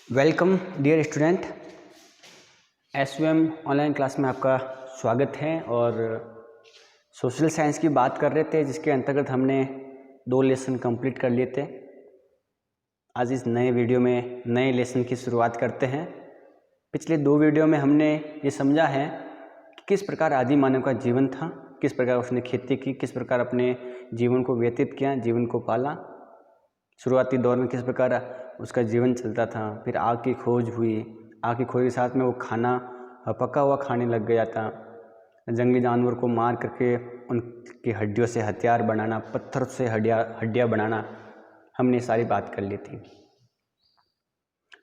Welcome dear student, SVM online class में आपका स्वागत है। और सोशल साइंस की बात कर रहे थे, जिसके अंतर्गत हमने 2 लेसन कंप्लीट कर लिए थे। आज इस नए वीडियो में नए लेसन की शुरुआत करते हैं। पिछले 2 वीडियो में हमने ये समझा है कि किस प्रकार आदि मानव का जीवन था, किस प्रकार उसने खेती की, किस प्रकार अपने जीवन को व्यतीत किया, जीवन को पाला, शुरुआती दौर में किस प्रकार उसका जीवन चलता था। फिर आग की खोज हुई, आग की खोज के साथ में वो खाना पका हुआ खाने लग गया था। जंगली जानवर को मार करके उनकी हड्डियों से हथियार बनाना, पत्थर से हड्डियाँ बनाना, हमने सारी बात कर ली थी।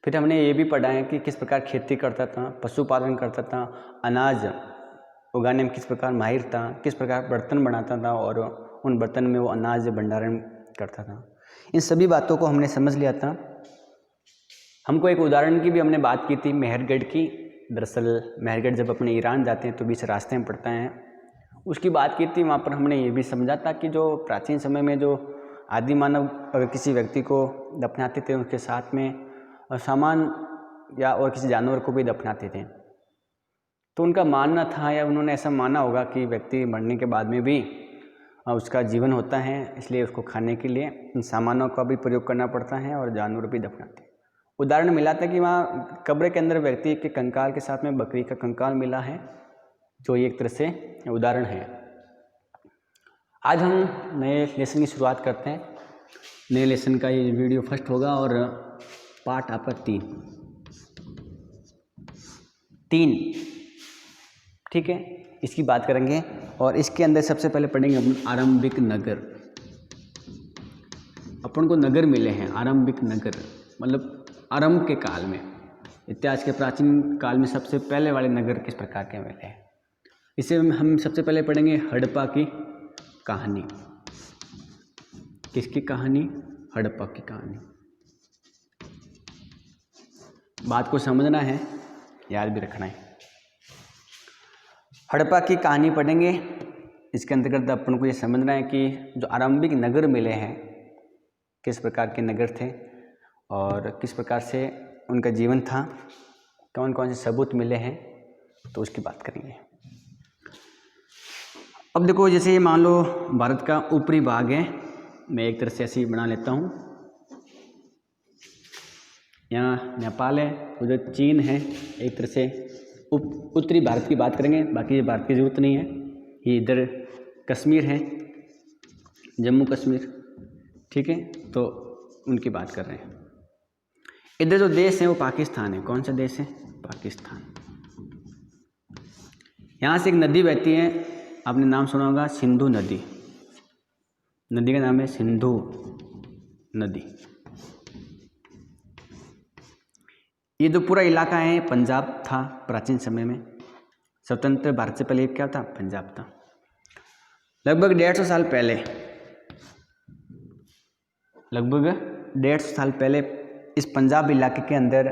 फिर हमने ये भी पढ़ा है कि किस प्रकार खेती करता था, पशुपालन करता था, अनाज उगाने में किस प्रकार माहिर था, किस प्रकार बर्तन बनाता था और उन बर्तन में वो अनाज भंडारण करता था। इन सभी बातों को हमने समझ लिया था। हमको एक उदाहरण की भी हमने बात की थी, मेहरगढ़ की। दरअसल मेहरगढ़ जब अपने ईरान जाते हैं तो बीच रास्ते में पड़ता है, उसकी बात की थी। वहाँ पर हमने ये भी समझा था कि जो प्राचीन समय में जो आदि मानव अगर किसी व्यक्ति को दफनाते थे, उसके साथ में सामान या और किसी जानवर को भी दफनाते थे, तो उनका मानना था या उन्होंने ऐसा माना होगा कि व्यक्ति मरने के बाद में भी उसका जीवन होता है, इसलिए उसको खाने के लिए इन सामानों का भी प्रयोग करना पड़ता है और जानवर भी दफनाते हैं। उदाहरण मिला था कि वहाँ कब्र के अंदर व्यक्ति के कंकाल के साथ में बकरी का कंकाल मिला है, जो एक तरह से उदाहरण है। आज हम नए लेसन की शुरुआत करते हैं। नए लेसन का ये वीडियो फर्स्ट होगा और पार्ट आपका 3 ठीक है, इसकी बात करेंगे। और इसके अंदर सबसे पहले पढ़ेंगे अपन आरंभिक नगर। अपन को नगर मिले हैं, आरंभिक नगर मतलब आरंभ के काल में, इतिहास के प्राचीन काल में सबसे पहले वाले नगर किस प्रकार के मिले हैं। इसे हम सबसे पहले पढ़ेंगे हड़प्पा की कहानी। किसकी कहानी? हड़प्पा की कहानी। बात को समझना है, याद भी रखना है। हड़प्पा की कहानी पढ़ेंगे। इसके अंतर्गत अपन को ये समझना है कि जो आरंभिक नगर मिले हैं, किस प्रकार के नगर थे और किस प्रकार से उनका जीवन था, कौन कौन से सबूत मिले हैं, तो उसकी बात करेंगे। अब देखो, जैसे ये मान लो भारत का ऊपरी भाग है, मैं एक तरह से ऐसे ही बना लेता हूँ। यहाँ नेपाल है, उधर चीन है, एक तरह से उत्तरी भारत की बात करेंगे, बाकी ये भारत की ज़रूरत नहीं है। ये इधर कश्मीर है, जम्मू कश्मीर, ठीक है, तो उनकी बात कर रहे हैं। इधर जो देश है वो पाकिस्तान है। कौन सा देश है? पाकिस्तान। यहाँ से एक नदी बहती है, आपने नाम सुना होगा, सिंधु नदी। नदी का नाम है सिंधु नदी। ये जो पूरा इलाका है पंजाब था प्राचीन समय में। स्वतंत्र भारत से पहले क्या था? पंजाब था। लगभग 150 साल पहले, लगभग 150 साल पहले इस पंजाब इलाके के अंदर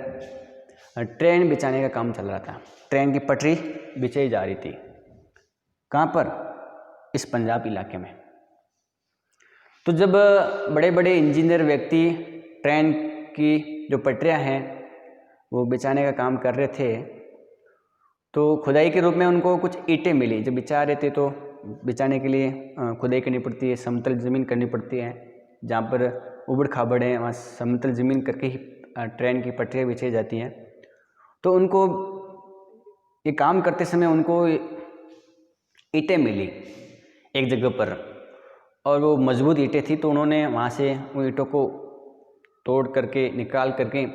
ट्रेन बिछाने का काम चल रहा था। ट्रेन की पटरी बिछाई जा रही थी। कहाँ पर? इस पंजाब इलाके में। तो जब बड़े बड़े इंजीनियर व्यक्ति ट्रेन की जो पटरियाँ हैं वो बिछाने का काम कर रहे थे, तो खुदाई के रूप में उनको कुछ ईंटें मिली। जब बिछा रहे थे तो बिछाने के लिए खुदाई करनी पड़ती है, समतल ज़मीन करनी पड़ती है। जहाँ पर उबड़ खाबड़ है वहाँ समतल ज़मीन करके ही ट्रेन की पटरियाँ बिछाई जाती हैं। तो उनको ये काम करते समय उनको ईंटें मिली एक जगह पर, और वो मजबूत ईंटें थी। तो उन्होंने वहाँ से उन ईंटों को तोड़ करके, निकाल करके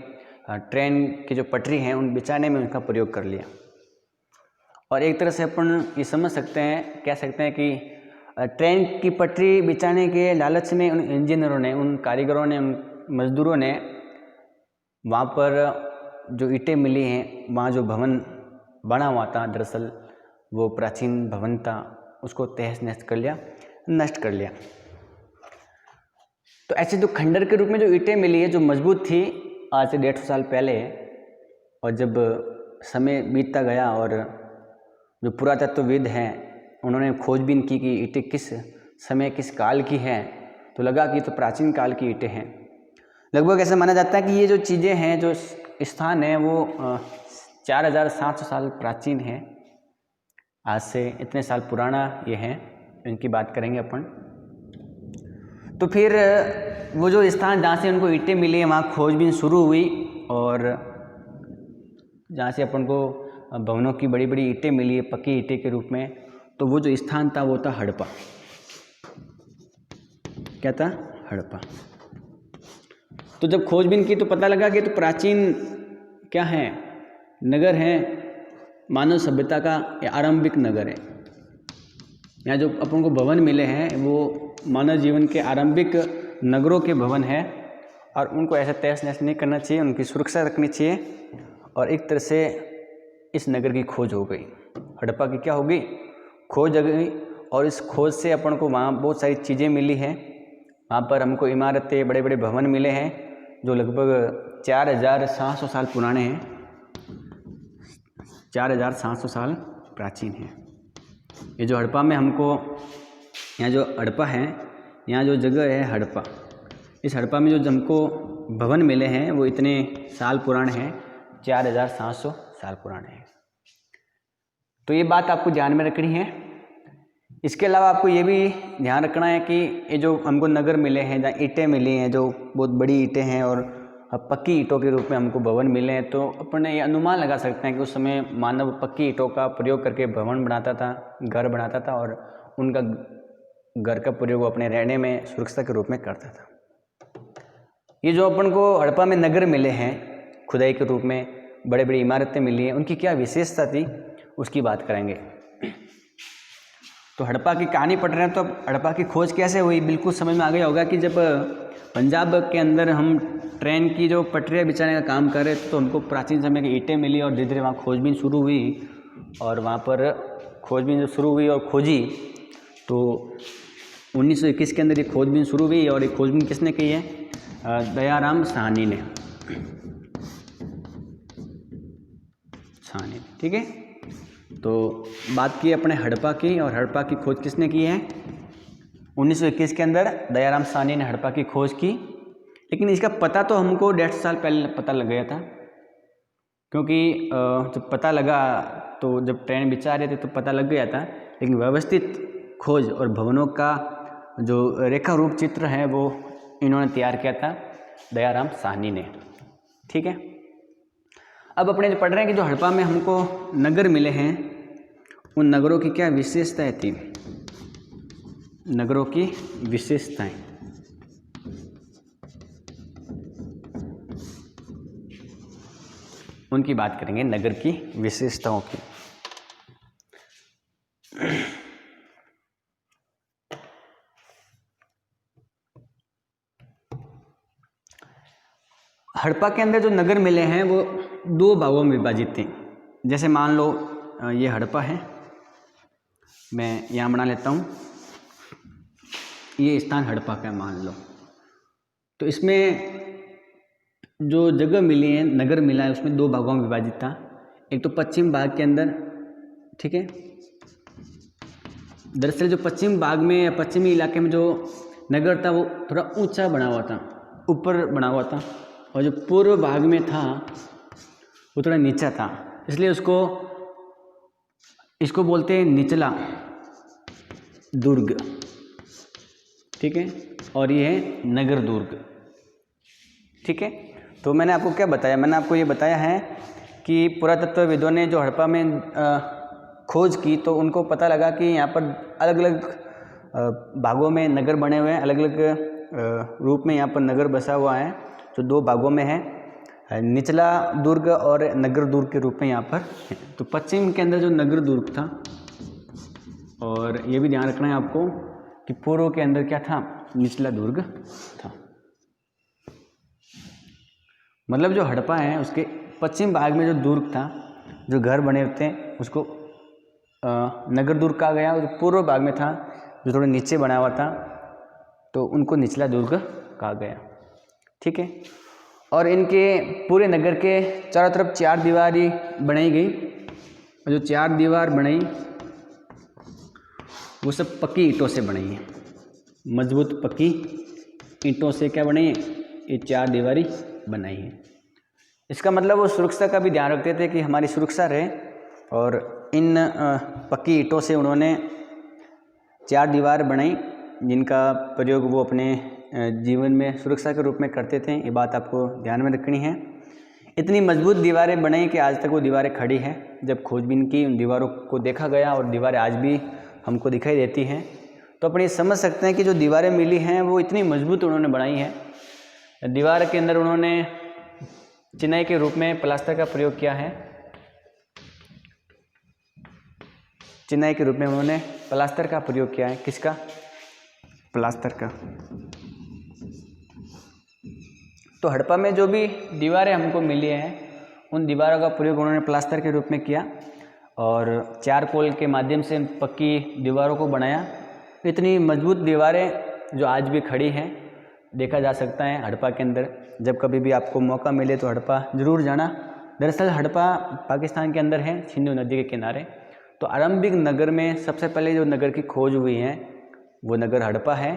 ट्रेन की जो पटरी हैं उन बिछाने में उनका प्रयोग कर लिया। और एक तरह से अपन ये समझ सकते हैं, कह सकते हैं कि ट्रेन की पटरी बिछाने के लालच में उन इंजीनियरों ने, उन कारीगरों ने, उन मजदूरों ने वहाँ पर जो ईंटें मिली हैं, वहाँ जो भवन बना हुआ था, दरअसल वो प्राचीन भवन था, उसको तहस नहस कर लिया, नष्ट कर लिया। तो ऐसे जो खंडर के रूप में जो ईंटें मिली है, जो मजबूत थी, आज से 150 साल पहले, और जब समय बीतता गया और जो पुरातत्वविद हैं उन्होंने खोजबीन की कि ईंटें किस समय, किस काल की हैं, तो लगा कि तो प्राचीन काल की ईंटें हैं। लगभग ऐसा माना जाता है कि ये जो चीज़ें हैं, जो स्थान है वो 4700 साल प्राचीन है। आज से इतने साल पुराना ये है, इनकी बात करेंगे अपन। तो फिर वो जो स्थान जहाँ से उनको ईंटें मिली है वहाँ खोजबीन शुरू हुई, और जहाँ से अपन को भवनों की बड़ी बड़ी ईंटें मिली है पक्की ईंटें के रूप में, तो वो जो स्थान था वो था हड़प्पा। क्या था? हड़प्पा। तो जब खोजबीन की तो पता लगा कि तो प्राचीन क्या है, नगर है, मानव सभ्यता का आरंभिक नगर है। यहाँ जो अपन को भवन मिले हैं वो मानव जीवन के आरंभिक नगरों के भवन है, और उनको ऐसे तहस नहस नहीं करना चाहिए, उनकी सुरक्षा रखनी चाहिए। और एक तरह से इस नगर की खोज हो गई, हड़प्पा की क्या हो गई? खोज हो गई। और इस खोज से अपन को वहाँ बहुत सारी चीज़ें मिली हैं। वहाँ पर हमको इमारतें, बड़े बड़े भवन मिले हैं जो लगभग 4700 साल पुराने हैं, 4700 साल प्राचीन हैं। ये जो हड़प्पा में हमको, यहाँ जो हड़प्पा है, यहाँ जो जगह है हड़प्पा, इस हड़प्पा में जो हमको भवन मिले हैं वो इतने साल पुराने हैं, 4700 साल पुराने हैं। तो ये बात आपको ध्यान में रखनी है। इसके अलावा आपको ये भी ध्यान रखना है कि ये जो हमको नगर मिले हैं, जहाँ ईंटें मिली हैं, जो बहुत बड़ी ईंटें हैं और पक्की ईंटों के रूप में हमको भवन मिले हैं, तो अपन ये अनुमान लगा सकते हैं कि उस समय मानव पक्की ईंटों का प्रयोग करके भवन बनाता था, घर बनाता था, और उनका घर का प्रयोग अपने रहने में सुरक्षा के रूप में करता था। ये जो अपन को हड़प्पा में नगर मिले हैं खुदाई के रूप में, बड़े बड़ी इमारतें मिली हैं, उनकी क्या विशेषता थी उसकी बात करेंगे। तो हड़प्पा की कहानी पढ़ रहे हैं तो अब हड़प्पा की खोज कैसे हुई बिल्कुल समझ में आ गया होगा कि जब पंजाब के अंदर हम ट्रेन की जो पटरियाँ बिछाने का काम कर रहे थे तो हमको प्राचीन समय की ईंटें मिली, और धीरे धीरे वहाँ खोजबीन शुरू हुई। और वहाँ पर खोजबीन जब शुरू हुई और खोजी, तो 1921 के अंदर ये खोजबीन शुरू हुई। और ये खोजबीन किसने की है? दयाराम साहनी ने। साहनी, ठीक है। तो बात की अपने हड़प्पा की, और हड़प्पा की खोज किसने की है? 1921 के अंदर दयाराम साहनी ने हड़प्पा की खोज की। लेकिन इसका पता तो हमको 150 साल पहले पता लग गया था, क्योंकि जब पता लगा तो जब ट्रेन बिछा रहे थे तो पता लग गया था। लेकिन व्यवस्थित खोज और भवनों का जो रेखा रूप चित्र है वो इन्होंने तैयार किया था, दयाराम साहनी ने, ठीक है। अब अपने जो पढ़ रहे हैं कि जो हड़प्पा में हमको नगर मिले हैं, उन नगरों की क्या विशेषताएं थी? नगरों की विशेषताएं, उनकी बात करेंगे, नगर की विशेषताओं की। हड़प्पा के अंदर जो नगर मिले हैं वो 2 भागों में विभाजित थे। जैसे मान लो ये हड़प्पा है, मैं यहाँ बना लेता हूँ, ये स्थान हड़प्पा का मान लो। तो इसमें जो जगह मिली है, नगर मिला है, उसमें 2 भागों में विभाजित था। एक तो पश्चिम भाग के अंदर, ठीक है। दरअसल जो पश्चिम भाग में या पश्चिमी इलाके में जो नगर था वो थोड़ा ऊंचा बना हुआ था, ऊपर बना हुआ था, और जो पूर्व भाग में था वो थोड़ा नीचा था, इसलिए इसको बोलते हैं निचला दुर्ग, ठीक है। और ये है नगर दुर्ग, ठीक है। तो मैंने आपको क्या बताया? मैंने आपको ये बताया है कि पुरातत्वविदों ने जो हड़प्पा में खोज की तो उनको पता लगा कि यहाँ पर अलग अलग भागों में नगर बने हुए हैं, अलग अलग रूप में यहाँ पर नगर बसा हुआ है, जो 2 भागों में है, निचला दुर्ग और नगर दुर्ग के रूप में यहाँ पर है। तो पश्चिम के अंदर जो नगर दुर्ग था, और ये भी ध्यान रखना है आपको कि पूर्व के अंदर क्या था? निचला दुर्ग था। मतलब जो हड़प्पा है उसके पश्चिम भाग में जो दुर्ग था, जो घर बने होते हैं, उसको नगर दुर्ग कहा गया। और जो पूर्व भाग में था, जो थोड़ा नीचे बना हुआ था, तो उनको निचला दुर्ग कहा गया, ठीक है। और इनके पूरे नगर के चारों तरफ 4 दीवारी बनाई गई, और जो 4 दीवार बनाई वो सब पक्की ईंटों से बनाई है, मजबूत पक्की ईंटों से क्या बनाई है? ये 4 दीवारी बनाई है, इसका मतलब वो सुरक्षा का भी ध्यान रखते थे कि हमारी सुरक्षा रहे, और इन पक्की ईंटों से उन्होंने 4 दीवार बनाई जिनका प्रयोग वो अपने जीवन में सुरक्षा के रूप में करते थे। ये बात आपको ध्यान में रखनी है। इतनी मजबूत दीवारें बनाई कि आज तक वो दीवारें खड़ी हैं। जब खोजबीन की उन दीवारों को देखा गया और दीवारें आज भी हमको दिखाई देती हैं, तो अपनी समझ सकते हैं कि जो दीवारें मिली हैं वो इतनी मजबूत उन्होंने बनाई हैं। दीवार के अंदर उन्होंने चिनाई के रूप में प्लास्टर का प्रयोग किया है। चिनाई के रूप में उन्होंने प्लास्टर का प्रयोग किया है। किसका? प्लास्टर का। तो हड़प्पा में जो भी दीवारें हमको मिली हैं उन दीवारों का प्रयोग उन्होंने प्लास्टर के रूप में किया और चारकोल के माध्यम से पक्की दीवारों को बनाया। इतनी मजबूत दीवारें जो आज भी खड़ी हैं देखा जा सकता है हड़प्पा के अंदर। जब कभी भी आपको मौका मिले तो हड़प्पा ज़रूर जाना। दरअसल हड़प्पा पाकिस्तान के अंदर है, सिंधु नदी के किनारे। तो आरंभिक नगर में सबसे पहले जो नगर की खोज हुई है वो नगर हड़प्पा है।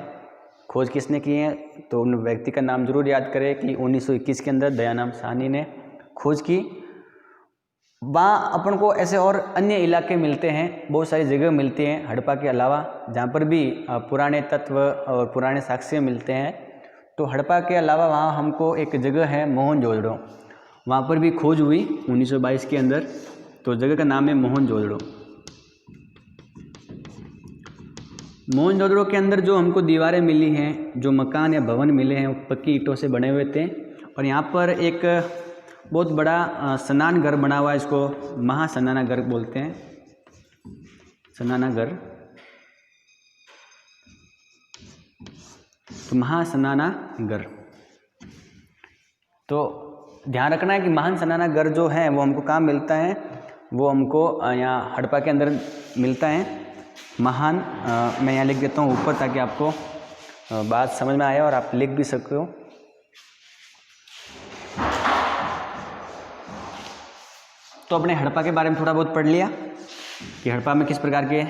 खोज किसने की है? तो उन व्यक्ति का नाम जरूर याद करें कि 1921 के अंदर दयाराम साहनी ने खोज की। वहाँ अपन को ऐसे और अन्य इलाके मिलते हैं, बहुत सारी जगह मिलती हैं हड़प्पा के अलावा जहाँ पर भी पुराने तत्व और पुराने साक्ष्य मिलते हैं। तो हड़प्पा के अलावा वहाँ हमको एक जगह है मोहनजोदड़ो, वहाँ पर भी खोज हुई 1922 के अंदर। तो जगह का नाम है मोहनजोदड़ो। मोहनजोदड़ो के अंदर जो हमको दीवारें मिली हैं, जो मकान या भवन मिले हैं, वो पक्की ईंटों से बने हुए थे। और यहाँ पर एक बहुत बड़ा स्नान घर बना हुआ है, इसको महास्नानागार बोलते हैं, स्नानागार। तो महास्नानागार, तो ध्यान रखना है कि महान स्नानागार जो है वो हमको कहाँ मिलता है? वो हमको यहाँ हड़प्पा के अंदर मिलता है। महान मैं यहाँ लिख देता हूँ ऊपर ताकि आपको बात समझ में आए और आप लिख भी सको। तो अपने हड़प्पा के बारे में थोड़ा बहुत पढ़ लिया कि हड़प्पा में किस प्रकार के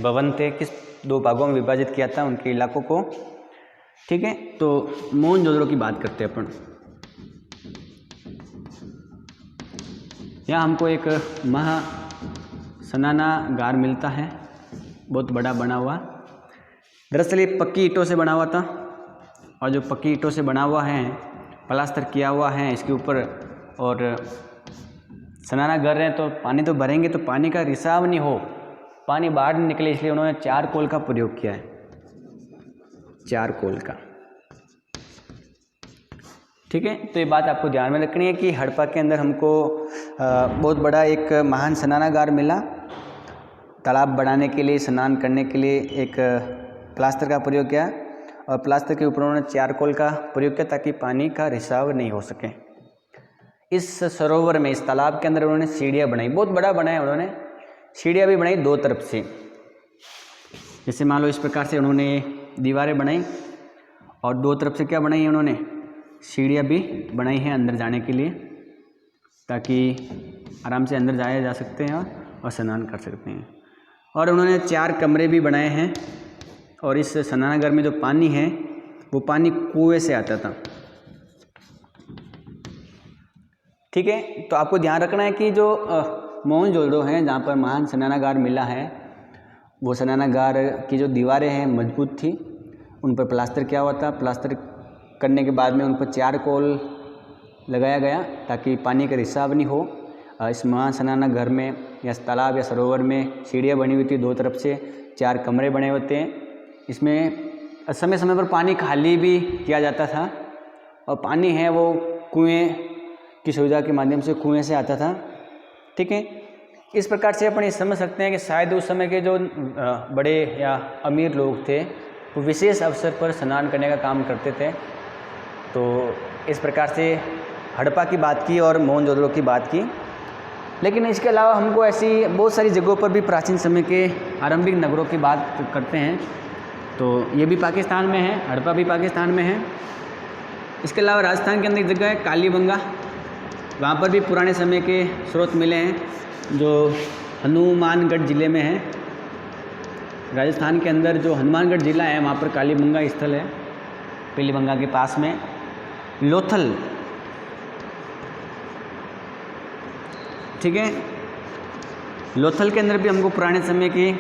भवन थे, किस 2 भागों में विभाजित किया था उनके इलाकों को। ठीक है, तो मोहनजोदड़ो की बात करते हैं अपन। यहाँ हमको एक महास्नानागार मिलता है, बहुत बड़ा बना हुआ। दरअसल ये पक्की ईंटों से बना हुआ था और जो पक्की ईंटों से बना हुआ है, प्लास्टर किया हुआ है इसके ऊपर, और स्नानागार हैं तो पानी तो भरेंगे तो पानी का रिसाव नहीं हो, पानी बाहर नहीं निकले, इसलिए उन्होंने चारकोल का प्रयोग किया है, चारकोल का। ठीक है, तो ये बात आपको ध्यान में रखनी है कि हड़प्पा के अंदर हमको बहुत बड़ा एक महान स्नानागार मिला। तालाब बनाने के लिए, स्नान करने के लिए एक प्लास्टर का प्रयोग किया और प्लास्टर के ऊपर उन्होंने चारकोल का प्रयोग किया ताकि पानी का रिसाव नहीं हो सके। इस सरोवर में, इस तालाब के अंदर उन्होंने सीढ़ियाँ बनाई, बहुत बड़ा बनाया उन्होंने। सीढ़ियाँ भी बनाई 2 तरफ से, जैसे मान लो इस प्रकार से उन्होंने दीवारें बनाई और 2 तरफ से क्या बनाई उन्होंने? सीढ़ियाँ भी बनाई हैं अंदर जाने के लिए, ताकि आराम से अंदर जाया जा सकते हैं और स्नान कर सकते हैं। और उन्होंने 4 कमरे भी बनाए हैं। और इस स्नानागार में जो पानी है वो पानी कुएं से आता था। ठीक है, तो आपको ध्यान रखना है कि जो मोहनजोदड़ो हैं जहाँ पर महान स्नानागार मिला है, वो स्नानागार की जो दीवारें हैं मजबूत थी, उन पर प्लास्टर किया हुआ था। प्लास्टर करने के बाद में उन पर चारकोल लगाया गया ताकि पानी का रिसाव नहीं हो। इस महान स्नानागार में या तालाब या सरोवर में सीढ़ियाँ बनी हुई थी 2 तरफ से, 4 कमरे बने होते हैं। इसमें समय समय पर पानी खाली भी किया जाता था और पानी है वो कुएं की सुविधा के माध्यम से कुएं से आता था। ठीक है, इस प्रकार से अपन ये समझ सकते हैं कि शायद उस समय के जो बड़े या अमीर लोग थे वो विशेष अवसर पर स्नान करने का काम करते थे। तो इस प्रकार से हड़प्पा की बात की और मोहनजोदड़ो की बात की। लेकिन इसके अलावा हमको ऐसी बहुत सारी जगहों पर भी प्राचीन समय के आरंभिक नगरों की बात करते हैं। तो ये भी पाकिस्तान में है, हड़प्पा भी पाकिस्तान में है। इसके अलावा राजस्थान के अंदर एक जगह है कालीबंगा, वहाँ पर भी पुराने समय के स्रोत मिले हैं जो हनुमानगढ़ ज़िले में है। राजस्थान के अंदर जो हनुमानगढ़ ज़िला है वहाँ पर कालीबंगा स्थल है, पीलीबंगा के पास में। लोथल ठीक है। लोथल के अंदर भी हमको पुराने समय के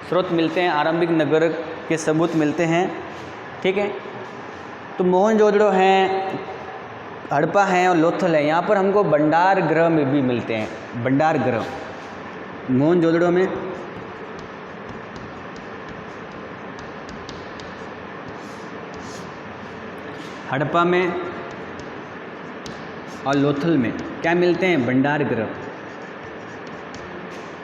स्रोत मिलते हैं, आरंभिक नगर के सबूत मिलते हैं, ठीक है। तो मोहनजोदड़ो हैं, हड़प्पा हैं और लोथल है, यहाँ पर हमको भंडार गृह में भी मिलते हैं। भंडार गृह मोहनजोदड़ो में, हड़प्पा में और लोथल में क्या मिलते हैं? भंडार गृह,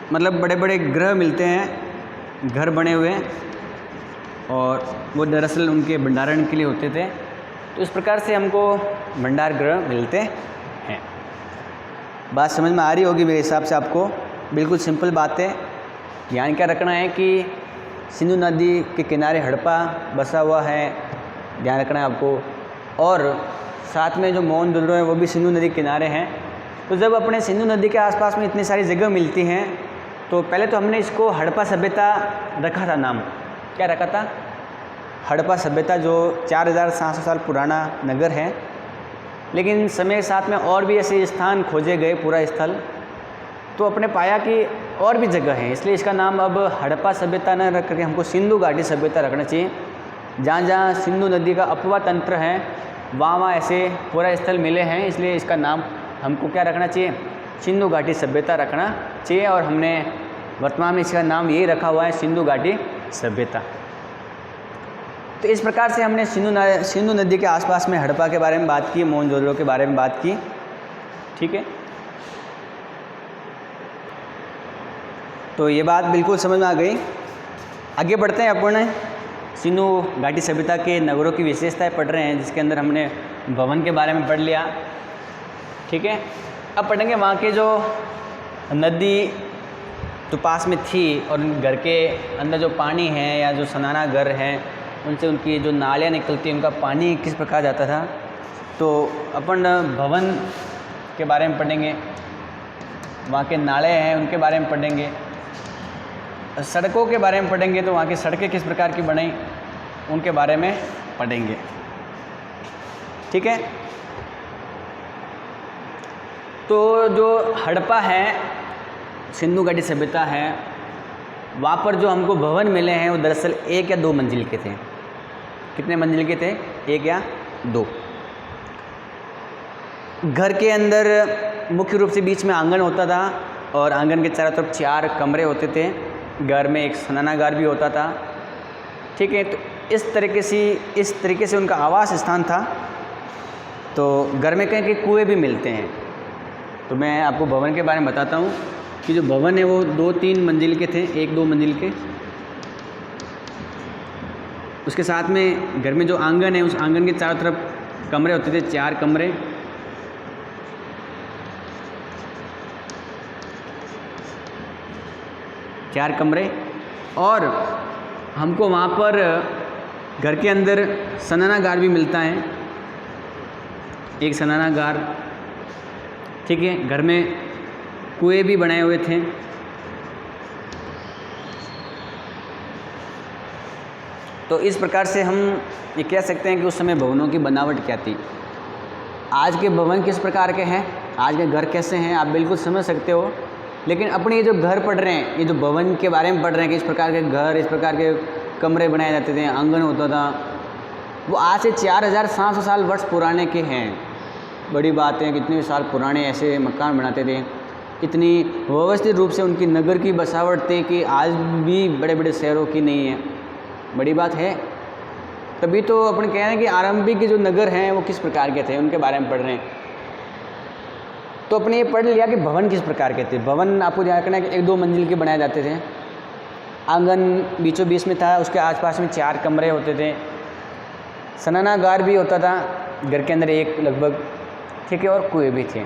मतलब बड़े बड़े गृह मिलते हैं, घर बने हुए, और वो दरअसल उनके भंडारण के लिए होते थे। तो इस प्रकार से हमको भंडार गृह मिलते हैं। बात समझ में आ रही होगी मेरे हिसाब से आपको, बिल्कुल सिंपल बात है। ध्यान क्या रखना है कि सिंधु नदी के किनारे हड़प्पा बसा हुआ है, ध्यान रखना है आपको। और साथ में जो मोहनजोदड़ो है वो भी सिंधु नदी के किनारे हैं। तो जब अपने सिंधु नदी के आसपास में इतनी सारी जगह मिलती हैं, तो पहले तो हमने इसको हड़प्पा सभ्यता रखा था नाम। क्या रखा था? हड़प्पा सभ्यता, जो 4700 साल पुराना नगर है। लेकिन समय के साथ में और भी ऐसे स्थान खोजे गए, पूरा स्थल, तो अपने पाया कि और भी जगह है, इसलिए इसका नाम अब हड़प्पा सभ्यता न रख करके हमको सिंधु घाटी सभ्यता रखना चाहिए। जहाँ जहाँ सिंधु नदी का अपवा तंत्र है, वहाँ ऐसे पूरा स्थल मिले हैं, इसलिए इसका नाम हमको क्या रखना चाहिए? सिंधु घाटी सभ्यता रखना चाहिए। और हमने वर्तमान में इसका नाम यही रखा हुआ है, सिंधु घाटी सभ्यता। तो इस प्रकार से हमने सिंधु नदी के आसपास में हड़प्पा के बारे में बात की, मोहनजोदड़ो के बारे में बात की, ठीक है। तो ये बात बिल्कुल समझ में आ गई। आगे बढ़ते हैं, अपन सिंधु घाटी सभ्यता के नगरों की विशेषताएं पढ़ रहे हैं, जिसके अंदर हमने भवन के बारे में पढ़ लिया, ठीक है। अब पढ़ेंगे वहाँ के जो नदी तो पास में थी और घर के अंदर जो पानी है या जो सनाना घर है, उनसे उनकी जो नालियाँ निकलती हैं, उनका पानी किस प्रकार जाता था। तो अपन भवन के बारे में पढ़ेंगे, वहाँ के नाले हैं उनके बारे में पढ़ेंगे, सड़कों के बारे में पढ़ेंगे, तो वहाँ की सड़कें किस प्रकार की बनाई उनके बारे में पढ़ेंगे, ठीक है। तो जो हड़प्पा है, सिंधु घाटी सभ्यता है, वहाँ पर जो हमको भवन मिले हैं वो दरअसल 1 या 2 मंजिल के थे। कितने मंजिल के थे? 1 या 2। घर के अंदर मुख्य रूप से बीच में आंगन होता था और आंगन के चारों तरफ 4 कमरे होते थे। घर में एक स्नानागार भी होता था, ठीक है। तो इस तरीके से उनका आवास स्थान था। तो घर में कहीं कहीं कुएँ भी मिलते हैं। तो मैं आपको भवन के बारे में बताता हूँ कि जो भवन है वो 2-3 मंजिल के थे, 1-2 मंजिल के। उसके साथ में घर में जो आंगन है, उस आंगन के चारों तरफ कमरे होते थे, 4 कमरे। और हमको वहाँ पर घर के अंदर सनानागार भी मिलता है, एक सनानागार, ठीक है। घर में कुएँ भी बनाए हुए थे। तो इस प्रकार से हम ये कह सकते हैं कि उस समय भवनों की बनावट क्या थी। आज के भवन किस प्रकार के हैं, आज के घर कैसे हैं, आप बिल्कुल समझ सकते हो। लेकिन अपने ये जो घर पढ़ रहे हैं, ये जो भवन के बारे में पढ़ रहे हैं कि इस प्रकार के घर, इस प्रकार के कमरे बनाए जाते थे, आंगन होता था, वो आज से 4700 साल वर्ष पुराने के हैं। बड़ी बात है, कितने साल पुराने ऐसे मकान बनाते थे, इतनी व्यवस्थित रूप से उनकी नगर की बसावट थी कि आज भी बड़े बड़े शहरों की नहीं है। बड़ी बात है। तभी तो अपन कह रहे हैं कि आरंभिक के जो नगर हैं वो किस प्रकार के थे, उनके बारे में पढ़ रहे हैं। तो अपने ये पढ़ लिया कि भवन किस प्रकार के थे। भवन आपको ध्यान रखना है कि 1-2 मंजिल के बनाए जाते थे। आंगन बीचों बीच में था, उसके आसपास में 4 कमरे होते थे। सनानागार भी होता था घर के अंदर, एक लगभग, ठीक है। और कुएँ भी थे।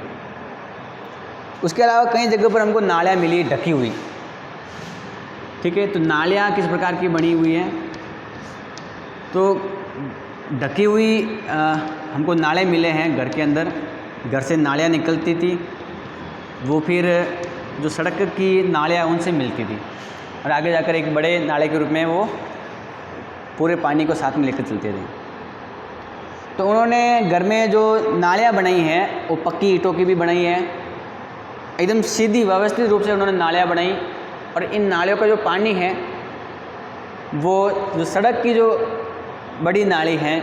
उसके अलावा कई जगह पर हमको नालियाँ मिली ढकी हुई, ठीक है। तो नालियाँ किस प्रकार की बनी हुई हैं? तो ढकी हुई हमको नाले मिले हैं घर के अंदर। घर से नालियाँ निकलती थी, वो फिर जो सड़क की नालियाँ उनसे मिलती थी और आगे जाकर एक बड़े नाले के रूप में वो पूरे पानी को साथ में लेकर चलते थे। तो उन्होंने घर में जो नालियाँ बनाई हैं वो पक्की ईंटों की भी बनाई है, एकदम सीधी व्यवस्थित रूप से उन्होंने नालियाँ बनाई, और इन नालियों का जो पानी है वो जो सड़क की जो बड़ी नाली है,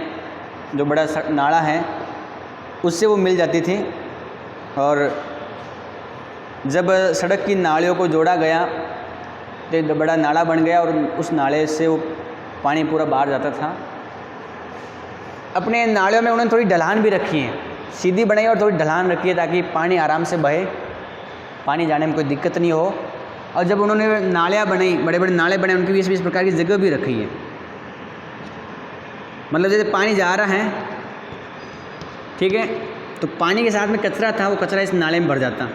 जो बड़ा नाला है, उससे वो मिल जाती थी। और जब सड़क की नालियों को जोड़ा गया तो एक बड़ा नाला बन गया, और उस नाले से वो पानी पूरा बाहर जाता था। अपने नालियों में उन्होंने थोड़ी ढलान भी रखी है, सीधी बनाई और थोड़ी ढलान रखी है ताकि पानी आराम से बहे, पानी जाने में कोई दिक्कत नहीं हो। और जब उन्होंने नालियाँ बनाई, बड़े बड़े नाले बने, उनके बीच में इस प्रकार की जगह भी रखी है। मतलब जैसे पानी जा रहा है, ठीक है, तो पानी के साथ में कचरा था, वो कचरा इस नाले में भर जाता।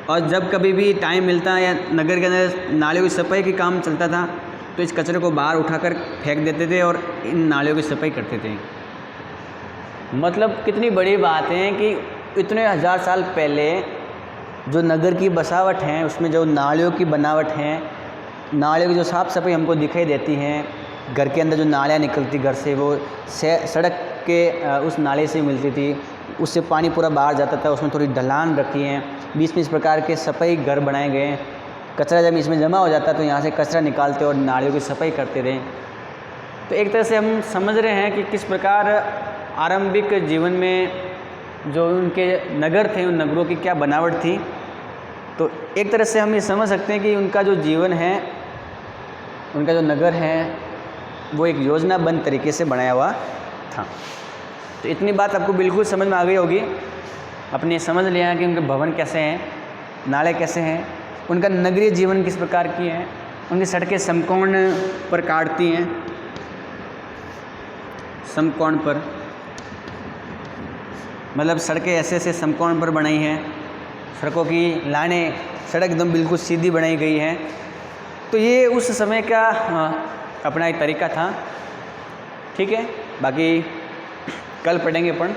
और जब कभी भी टाइम मिलता या नगर के अंदर नालियों की सफाई की काम चलता था तो इस कचरे को बाहर उठाकर फेंक देते थे और इन नालियों की सफाई करते थे। मतलब कितनी बड़ी बात है कि इतने हज़ार साल पहले जो नगर की बसावट है, उसमें जो नालियों की बनावट है, नालियों की जो साफ़ सफाई हमको दिखाई देती है, घर के अंदर जो नालियाँ निकलती घर से, वो सड़क के उस नाले से मिलती थी, उससे पानी पूरा बाहर जाता था। उसमें थोड़ी ढलान रखी है, बीच में इस प्रकार के सफाई घर बनाए गए हैं। कचरा जब इसमें जमा हो जाता तो यहाँ से कचरा निकालते और नालियों की सफाई करते थे। तो एक तरह से हम समझ रहे हैं कि किस प्रकार आरंभिक जीवन में जो उनके नगर थे, उन नगरों की क्या बनावट थी। तो एक तरह से हम ये समझ सकते हैं कि उनका जो जीवन है, उनका जो नगर है, वो एक योजनाबद्ध तरीके से बनाया हुआ था। तो इतनी बात आपको बिल्कुल समझ में आ गई होगी। आपने समझ लिया है कि उनके भवन कैसे हैं, नाले कैसे हैं, उनका नगरीय जीवन किस प्रकार की है, उनकी सड़कें समकोण पर काटती हैं, समकोण पर, मतलब सड़कें ऐसे ऐसे समकोण पर बनाई हैं, सड़कों की लाइनें, सड़क एकदम बिल्कुल सीधी बनाई गई है। तो ये उस समय का अपना एक तरीका था। ठीक है, बाकी कल पढ़ेंगे अपन।